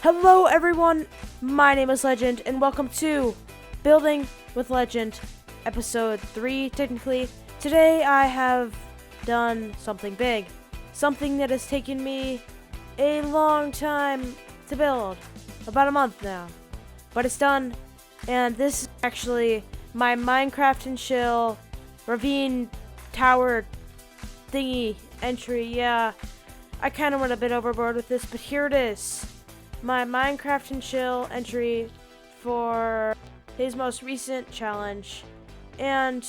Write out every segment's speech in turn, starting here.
Hello everyone, my name is Legend, and welcome to Building with Legend, episode 3 technically. Today I have done something big, something that has taken me a long time to build, about a month now, but it's done, and this is actually my Minecraft and Chill Ravine tower thingy entry. Yeah, I kind of went a bit overboard with this, but here it is. My Minecraft and Chill entry for his most recent challenge. And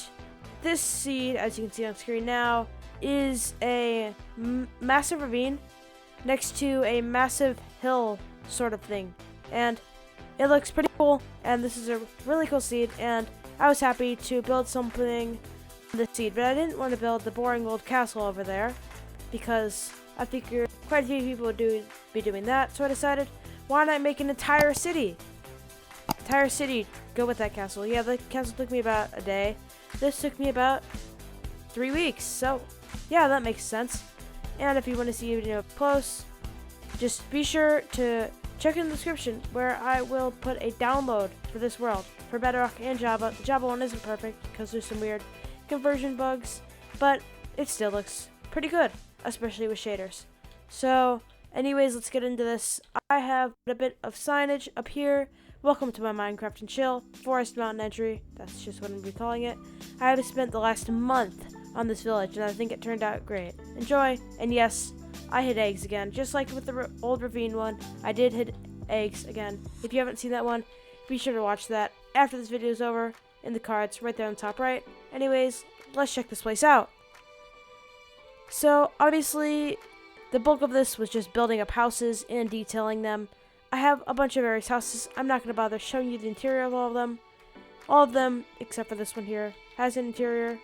this seed, as you can see on screen now, is a massive ravine next to a massive hill sort of thing. And it looks pretty cool, and this is a really cool seed, and I was happy to build something on this seed, but I didn't want to build the boring old castle over there because I figured quite a few people would be doing that, so I decided, why not make an entire city? Entire city, go with that castle. Yeah, the castle took me about a day. This took me about 3 weeks, so yeah, that makes sense. And if you want to see a video up close, just be sure to check in the description where I will put a download for this world, for Bedrock and Java. The Java one isn't perfect because there's some weird conversion bugs, but it still looks pretty good, especially with shaders. So anyways, let's get into this. I have a bit of signage up here. Welcome to my Minecraft and Chill Forest Mountain entry. That's just what I'm be calling it. I have spent the last month on this village, and I think it turned out great. Enjoy. And yes, I hit eggs again, just like with the old ravine one. I did hit eggs again. If you haven't seen that one, be sure to watch that after this video is over. In the cards, right there on the top right. Anyways, let's check this place out. So obviously, the bulk of this was just building up houses and detailing them. I have a bunch of various houses. I'm not going to bother showing you the interior of all of them. All of them, except for this one here, has an interior.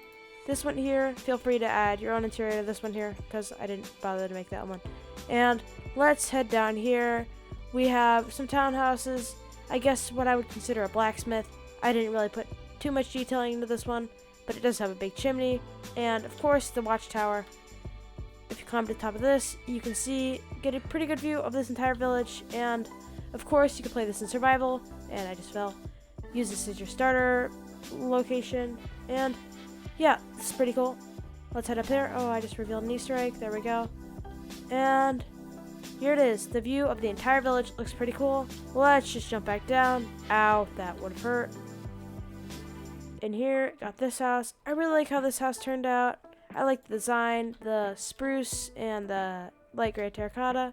This one here, feel free to add your own interior to this one here, because I didn't bother to make that one. And let's head down here. We have some townhouses. I guess what I would consider a blacksmith. I didn't really put too much detailing into this one, but it does have a big chimney. And of course, the watchtower. If you climb to the top of this, you can get a pretty good view of this entire village, and of course you can play this in survival, and I just fell. Use this as your starter location, and yeah, this is pretty cool. Let's head up there. Oh, I just revealed an Easter egg, there we go. And here it is, the view of the entire village looks pretty cool. Let's just jump back down. Ow, that would have hurt. In here, got this house. I really like how this house turned out. I like the design, the spruce and the light gray terracotta,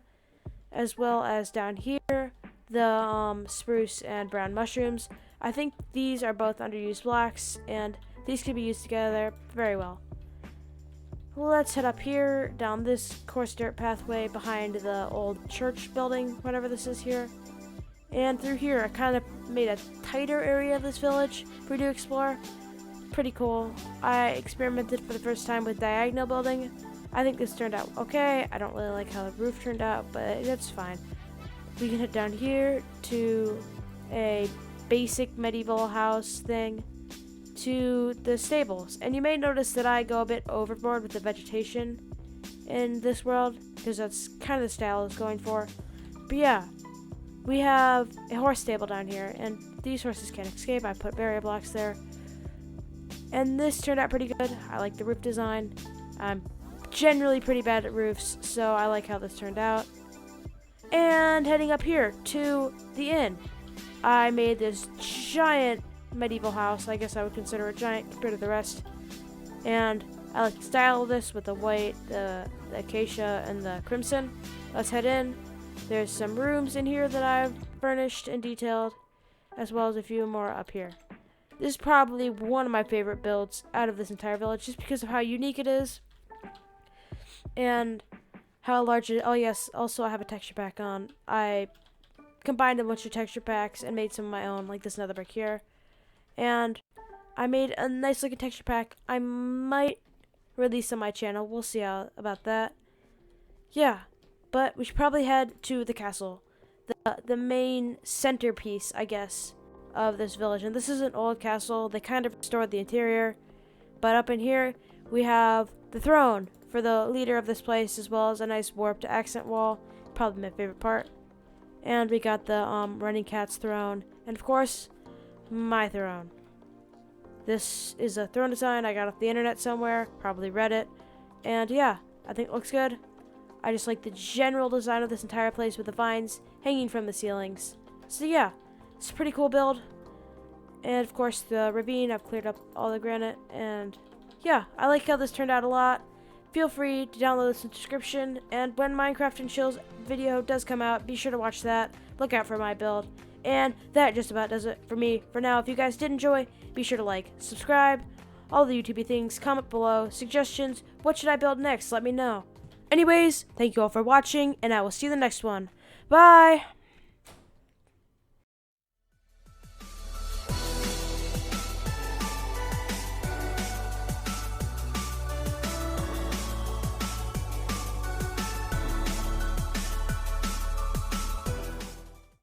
as well as down here, the spruce and brown mushrooms. I think these are both underused blocks, and these can be used together very well. Let's head up here, down this coarse dirt pathway behind the old church building, whatever this is here. And through here, I kind of made a tighter area of this village for you to explore. Pretty cool. I experimented for the first time with diagonal building. I think this turned out okay. I don't really like how the roof turned out, but that's fine. We can head down here to a basic medieval house thing to the stables. And you may notice that I go a bit overboard with the vegetation in this world because that's kind of the style I was going for. But yeah, we have a horse stable down here, and these horses can't escape. I put barrier blocks there. And this turned out pretty good. I like the roof design. I'm generally pretty bad at roofs, so I like how this turned out. And heading up here to the inn, I made this giant medieval house. I guess I would consider it giant compared to the rest. And I like the style of this with the white, the acacia, and the crimson. Let's head in. There's some rooms in here that I've furnished and detailed, as well as a few more up here. This is probably one of my favorite builds out of this entire village, just because of how unique it is and how large it is. Oh yes, also I have a texture pack on. I combined a bunch of texture packs and made some of my own, like this nether brick here. And I made a nice looking texture pack. I might release on my channel. We'll see how about that. Yeah, but we should probably head to the castle, the main centerpiece, I guess, of this village. And this is an old castle. They kind of restored the interior, but up in here we have the throne for the leader of this place, as well as a nice warped accent wall, probably my favorite part. And we got the running cat's throne. And of course, my throne. This is a throne design I got off the internet somewhere, probably Reddit. And yeah, I think it looks good. I just like the general design of this entire place with the vines hanging from the ceilings. So yeah, it's a pretty cool build. And of course the ravine, I've cleared up all the granite. And yeah, I like how this turned out a lot. Feel free to download this in the description. And when Minecraft and Chill's video does come out, be sure to watch that. Look out for my build. And that just about does it for me for now. If you guys did enjoy, be sure to like, subscribe, all the YouTube things, comment below, suggestions, what should I build next, let me know. Anyways, thank you all for watching, and I will see you in the next one. Bye!